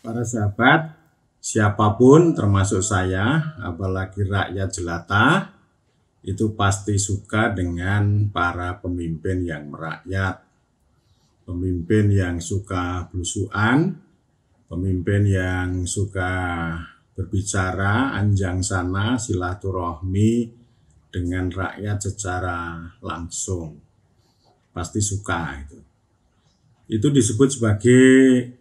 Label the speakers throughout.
Speaker 1: Para sahabat, siapapun termasuk saya, apalagi rakyat jelata, itu pasti suka dengan para pemimpin yang merakyat, pemimpin yang suka belusuan, pemimpin yang suka berbicara anjang sana silaturahmi dengan rakyat secara langsung. Pasti suka itu. Itu disebut sebagai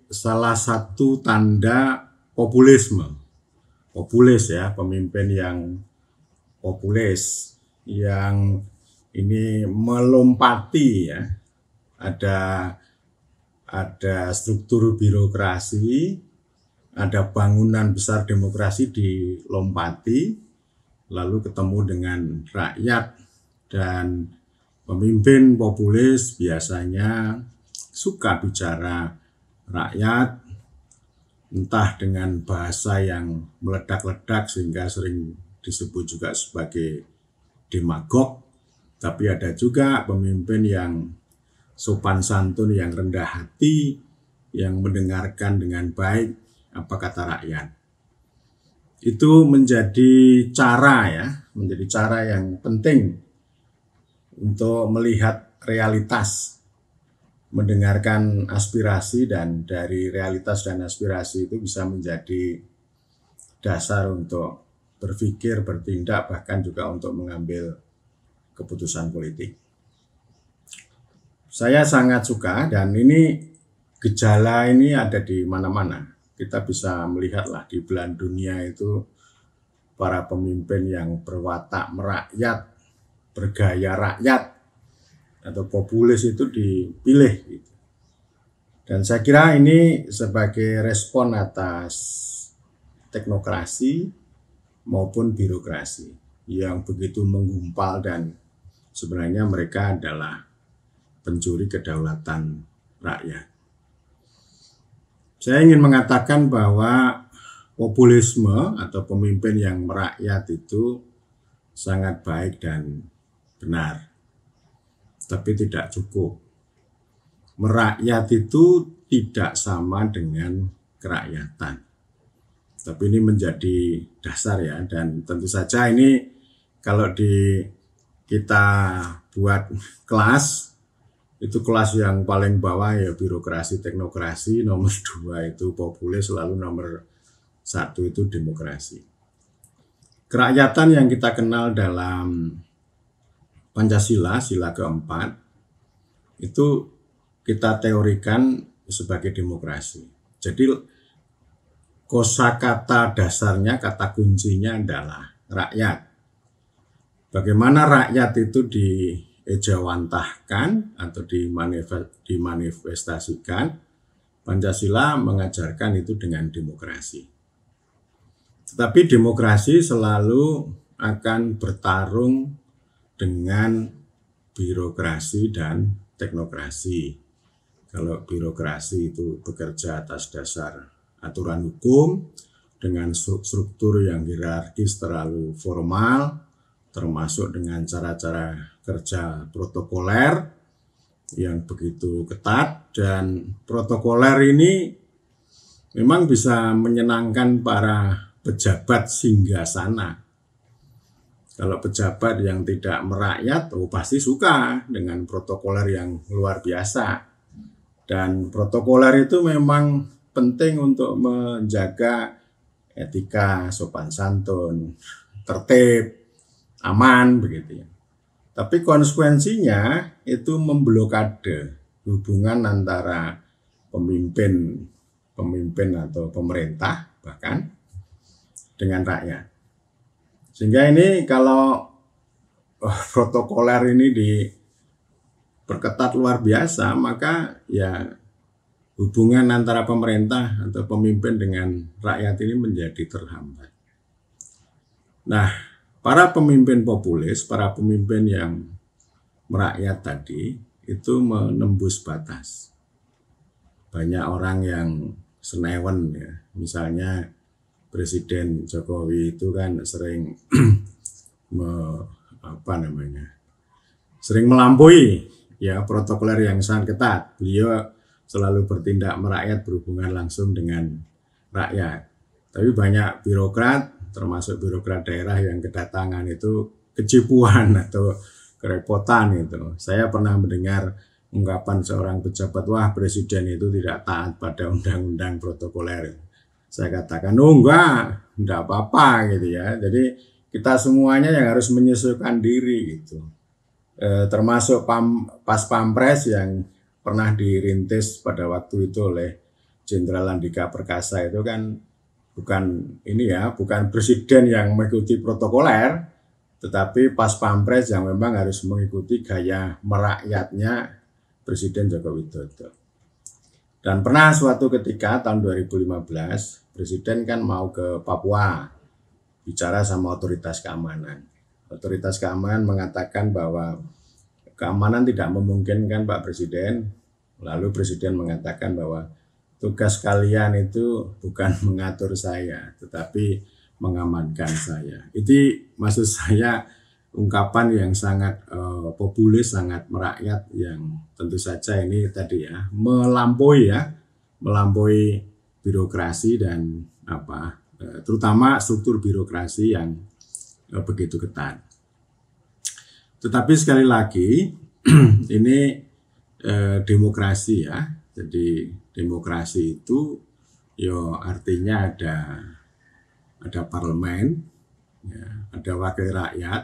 Speaker 1: salah satu tanda populisme. Populis ya, pemimpin yang populis, yang ini melompati ya. Ada struktur birokrasi, ada bangunan besar demokrasi dilompati, lalu ketemu dengan rakyat. Dan pemimpin populis biasanya suka bicara rakyat, entah dengan bahasa yang meledak-ledak sehingga sering disebut juga sebagai demagog, tapi ada juga pemimpin yang sopan santun, yang rendah hati, yang mendengarkan dengan baik apa kata rakyat. Itu menjadi cara yang penting untuk melihat realitas, mendengarkan aspirasi, dan dari realitas dan aspirasi itu bisa menjadi dasar untuk berpikir, bertindak, bahkan juga untuk mengambil keputusan politik. Saya sangat suka, dan ini gejala ini ada di mana-mana. Kita bisa melihatlah di belahan dunia itu para pemimpin yang berwatak merakyat, bergaya rakyat, atau populis itu dipilih gitu. Dan saya kira ini sebagai respon atas teknokrasi maupun birokrasi yang begitu menggumpal, dan sebenarnya mereka adalah pencuri kedaulatan rakyat. Saya ingin mengatakan bahwa populisme atau pemimpin yang merakyat itu sangat baik dan benar. Tapi tidak cukup. Merakyat itu tidak sama dengan kerakyatan. Tapi ini menjadi dasar ya, dan tentu saja ini kalau kita buat kelas, itu kelas yang paling bawah ya birokrasi teknokrasi, nomor 2 itu populis, lalu nomor 1 itu demokrasi. Kerakyatan yang kita kenal dalam Pancasila, sila keempat, itu kita teorikan sebagai demokrasi. Jadi kosakata dasarnya, kata kuncinya adalah rakyat. Bagaimana rakyat itu diejawantahkan atau dimanifestasikan, Pancasila mengajarkan itu dengan demokrasi. Tetapi demokrasi selalu akan bertarung dengan birokrasi dan teknokrasi. Kalau birokrasi itu bekerja atas dasar aturan hukum dengan struktur yang hierarkis terlalu formal, termasuk dengan cara-cara kerja protokoler yang begitu ketat, dan protokoler ini memang bisa menyenangkan para pejabat singgasana. Kalau pejabat yang tidak merakyat, pasti suka dengan protokoler yang luar biasa. Dan protokoler itu memang penting untuk menjaga etika, sopan santun, tertib, aman, begitu ya. Tapi konsekuensinya itu memblokade hubungan antara pemimpin atau pemerintah bahkan dengan rakyat. Sehingga ini kalau protokoler ini diperketat luar biasa, maka ya hubungan antara pemerintah atau pemimpin dengan rakyat ini menjadi terhambat. Nah, para pemimpin populis, para pemimpin yang merakyat tadi itu menembus batas. Banyak orang yang senewen ya, misalnya Presiden Jokowi itu kan sering sering melampaui ya protokoler yang sangat ketat. Beliau selalu bertindak merakyat, berhubungan langsung dengan rakyat. Tapi banyak birokrat, termasuk birokrat daerah yang kedatangan itu kecipuan atau kerepotan itu. Saya pernah mendengar ungkapan seorang pejabat, wah presiden itu tidak taat pada undang-undang protokoler. Saya katakan, oh enggak apa-apa gitu ya. Jadi kita semuanya yang harus menyesuaikan diri gitu. Termasuk pas Pampres yang pernah dirintis pada waktu itu oleh Jenderal Andika Perkasa itu kan bukan presiden yang mengikuti protokoler, tetapi pas Pampres yang memang harus mengikuti gaya merakyatnya Presiden Joko Widodo. Dan pernah suatu ketika tahun 2015 Presiden kan mau ke Papua bicara sama otoritas keamanan. Otoritas keamanan mengatakan bahwa keamanan tidak memungkinkan Pak Presiden. Lalu Presiden mengatakan bahwa tugas kalian itu bukan mengatur saya, tetapi mengamankan saya. Itu maksud saya ungkapan yang sangat populis, sangat merakyat, yang tentu saja ini tadi ya melampaui birokrasi dan terutama struktur birokrasi yang begitu ketat. Tetapi sekali lagi ini demokrasi ya. Jadi demokrasi itu artinya ada parlemen, ya, ada wakil rakyat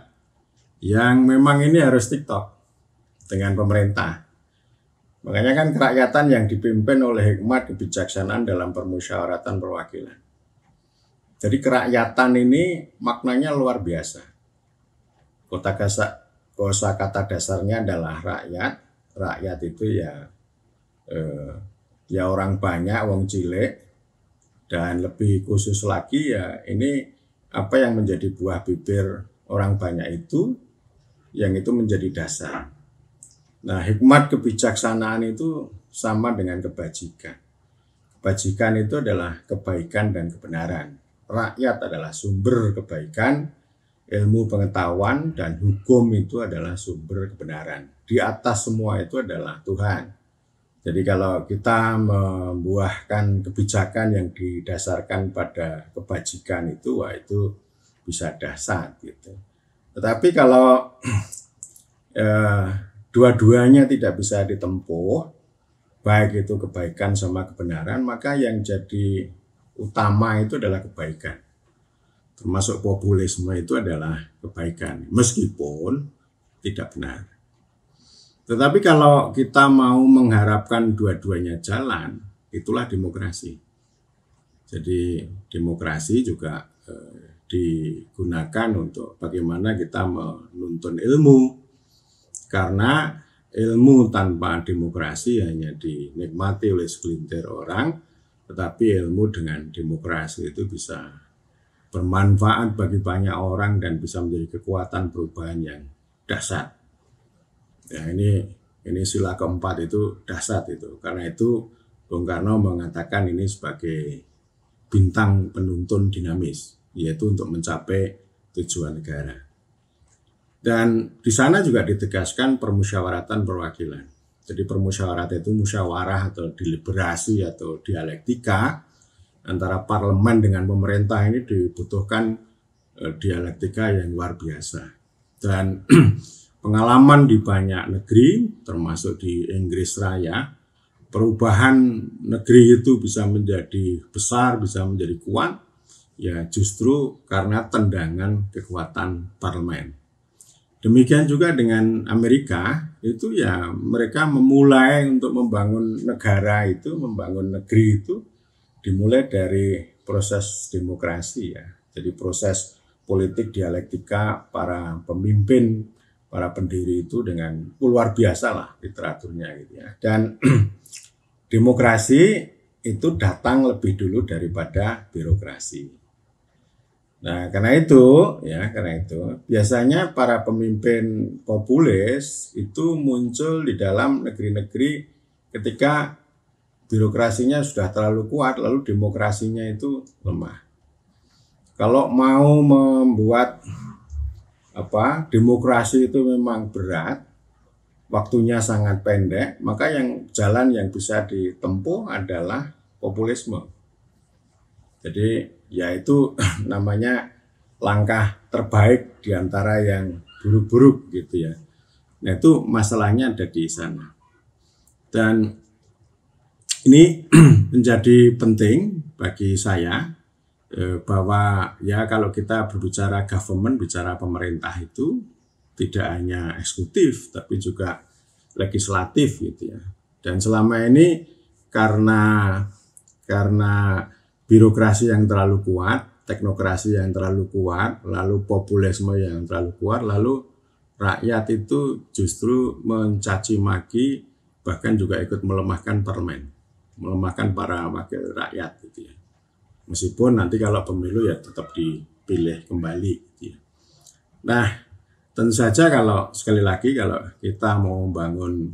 Speaker 1: yang memang ini harus TikTok dengan pemerintah. Makanya kan kerakyatan yang dipimpin oleh hikmat kebijaksanaan dalam permusyawaratan perwakilan. Jadi kerakyatan ini maknanya luar biasa. Kosakata dasarnya adalah rakyat. Rakyat itu ya orang banyak, wong cilik, dan lebih khusus lagi ya ini apa yang menjadi buah bibir orang banyak itu, yang itu menjadi dasar. Nah, hikmat kebijaksanaan itu sama dengan kebajikan. Kebajikan itu adalah kebaikan dan kebenaran. Rakyat adalah sumber kebaikan, ilmu pengetahuan, dan hukum itu adalah sumber kebenaran. Di atas semua itu adalah Tuhan. Jadi kalau kita membuahkan kebijakan yang didasarkan pada kebajikan itu, wah itu bisa dahsyat gitu. Tetapi kalau dua-duanya tidak bisa ditempuh, baik itu kebaikan sama kebenaran, maka yang jadi utama itu adalah kebaikan. Termasuk populisme itu adalah kebaikan, meskipun tidak benar. Tetapi kalau kita mau mengharapkan dua-duanya jalan, itulah demokrasi. Jadi demokrasi juga digunakan untuk bagaimana kita menuntun ilmu. Karena ilmu tanpa demokrasi hanya dinikmati oleh segelintir orang, tetapi ilmu dengan demokrasi itu bisa bermanfaat bagi banyak orang dan bisa menjadi kekuatan perubahan yang dahsyat. Ya, ini sila keempat itu dahsyat itu. Karena itu Bung Karno mengatakan ini sebagai bintang penuntun dinamis, yaitu untuk mencapai tujuan negara. Dan di sana juga ditegaskan permusyawaratan perwakilan. Jadi permusyawaratan itu musyawarah atau deliberasi atau dialektika antara parlemen dengan pemerintah. Ini dibutuhkan dialektika yang luar biasa. Dan pengalaman di banyak negeri, termasuk di Inggris Raya, perubahan negeri itu bisa menjadi besar, bisa menjadi kuat, ya justru karena tendangan kekuatan parlemen. Demikian juga dengan Amerika, itu ya mereka memulai untuk membangun negara itu, membangun negeri itu, dimulai dari proses demokrasi ya. Jadi proses politik dialektika para pemimpin, para pendiri itu dengan luar biasa lah literaturnya gitu ya. Dan demokrasi itu datang lebih dulu daripada birokrasi. Nah, karena itu biasanya para pemimpin populis itu muncul di dalam negeri-negeri ketika birokrasinya sudah terlalu kuat, lalu demokrasinya itu lemah. Kalau mau membuat demokrasi itu memang berat, waktunya sangat pendek, maka jalan yang bisa ditempuh adalah populisme. Jadi ya itu namanya langkah terbaik di antara yang buruk-buruk gitu ya. Nah itu masalahnya ada di sana. Dan ini menjadi penting bagi saya bahwa ya kalau kita berbicara government, bicara pemerintah itu tidak hanya eksekutif tapi juga legislatif gitu ya. Dan selama ini karena birokrasi yang terlalu kuat, teknokrasi yang terlalu kuat, lalu populisme yang terlalu kuat, lalu rakyat itu justru mencaci maki, bahkan juga ikut melemahkan parlemen, melemahkan para wakil rakyat gitu ya. Meskipun nanti kalau pemilu ya tetap dipilih kembali gitu ya. Nah, tentu saja kalau sekali lagi kalau kita mau membangun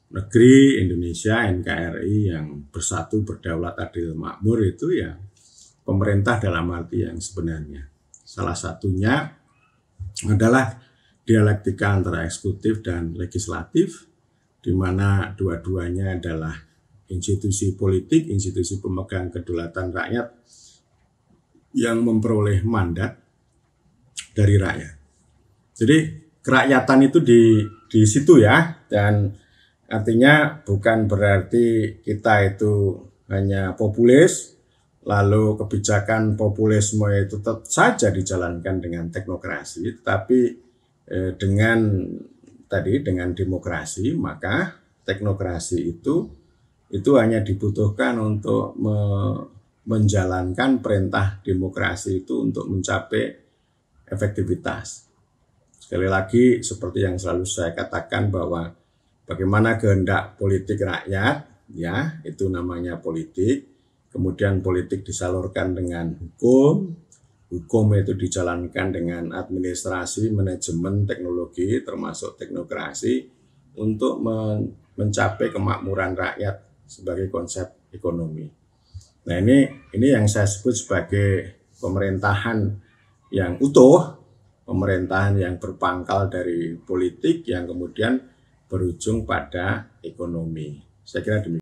Speaker 1: negeri Indonesia NKRI yang bersatu, berdaulat, adil, makmur itu ya pemerintah dalam arti yang sebenarnya. Salah satunya adalah dialektika antara eksekutif dan legislatif, di mana dua-duanya adalah institusi politik, institusi pemegang kedaulatan rakyat yang memperoleh mandat dari rakyat. Jadi kerakyatan itu di situ ya, dan artinya bukan berarti kita itu hanya populis, lalu kebijakan populisme itu tetap saja dijalankan dengan teknokrasi, tapi dengan demokrasi, maka teknokrasi itu hanya dibutuhkan untuk menjalankan perintah demokrasi itu untuk mencapai efektivitas. Sekali lagi seperti yang selalu saya katakan bahwa bagaimana kehendak politik rakyat, ya itu namanya politik. Kemudian politik disalurkan dengan hukum, hukum itu dijalankan dengan administrasi, manajemen, teknologi, termasuk teknokrasi untuk mencapai kemakmuran rakyat sebagai konsep ekonomi. Nah ini yang saya sebut sebagai pemerintahan yang utuh, pemerintahan yang berpangkal dari politik yang kemudian berujung pada ekonomi. Saya kira demikian.